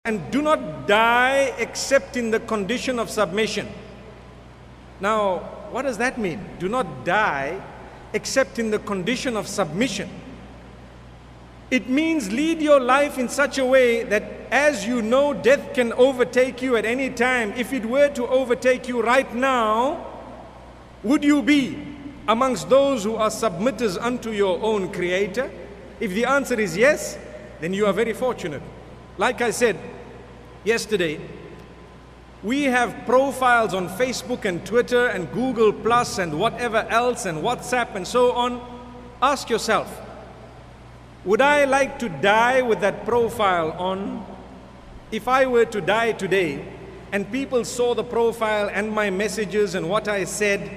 and do not die except in the condition of submission. Now, what does that mean? Do not die except in the condition of submission. It means lead your life in such a way that, as you know, death can overtake you at any time. If it were to overtake you right now, would you be amongst those who are submitters unto your own Creator? If the answer is yes, then you are very fortunate. Like I said yesterday, we have profiles on Facebook and Twitter and Google Plus and whatever else and WhatsApp and so on. Ask yourself, would I like to die with that profile on? If I were to die today and people saw the profile and my messages and what I said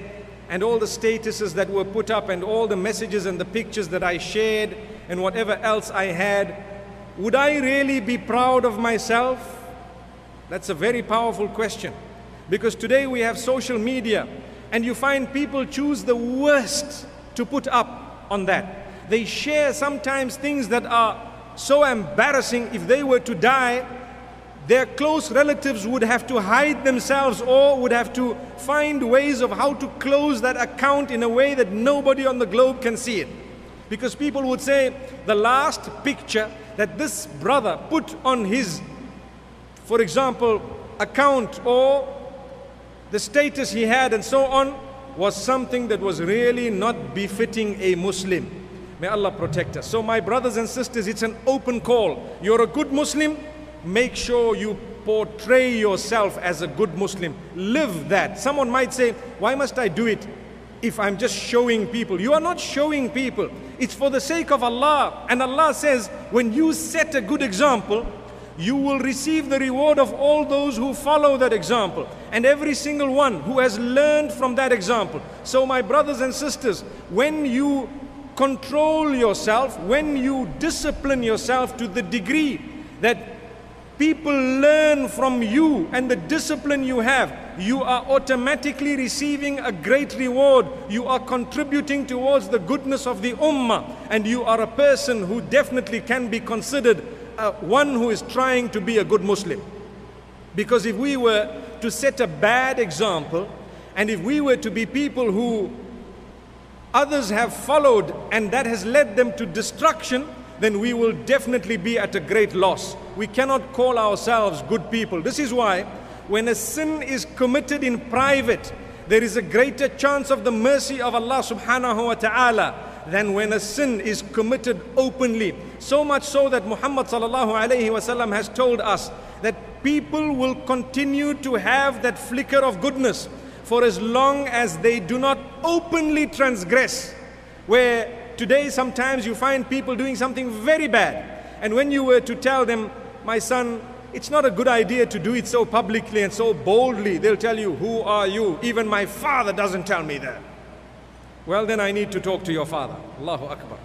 and all the statuses that were put up and all the messages and the pictures that I shared and whatever else I had, would I really be proud of myself? That's a very powerful question, because today we have social media and you find people choose the worst to put up on that. They share sometimes things that are so embarrassing. If they were to die, their close relatives would have to hide themselves or would have to find ways of how to close that account in a way that nobody on the globe can see it. Because people would say the last picture that this brother put on his, for example, account or the status he had and so on was something that was really not befitting a Muslim. May Allah protect us. So my brothers and sisters, it's an open call. You're a good Muslim, make sure you portray yourself as a good Muslim. Live that. Someone might say, why must I do it if I'm just showing people? You are not showing people. It's for the sake of Allah. And Allah says, when you set a good example, you will receive the reward of all those who follow that example, and every single one who has learned from that example. So my brothers and sisters, when you control yourself, when you discipline yourself to the degree that people learn from you and the discipline you have, you are automatically receiving a great reward. You are contributing towards the goodness of the ummah, and you are a person who definitely can be considered one who is trying to be a good Muslim. Because if we were to set a bad example, and if we were to be people who others have followed and that has led them to destruction, then we will definitely be at a great loss. We cannot call ourselves good people. This is why when a sin is committed in private, there is a greater chance of the mercy of Allah subhanahu wa ta'ala than when a sin is committed openly. So much so that Muhammad sallallahu alayhi wasallam has told us that people will continue to have that flicker of goodness for as long as they do not openly transgress. Where today sometimes you find people doing something very bad, and when you were to tell them, my son, it's not a good idea to do it so publicly and so boldly, they'll tell you, who are you? Even my father doesn't tell me that. Well, then I need to talk to your father. Allahu Akbar.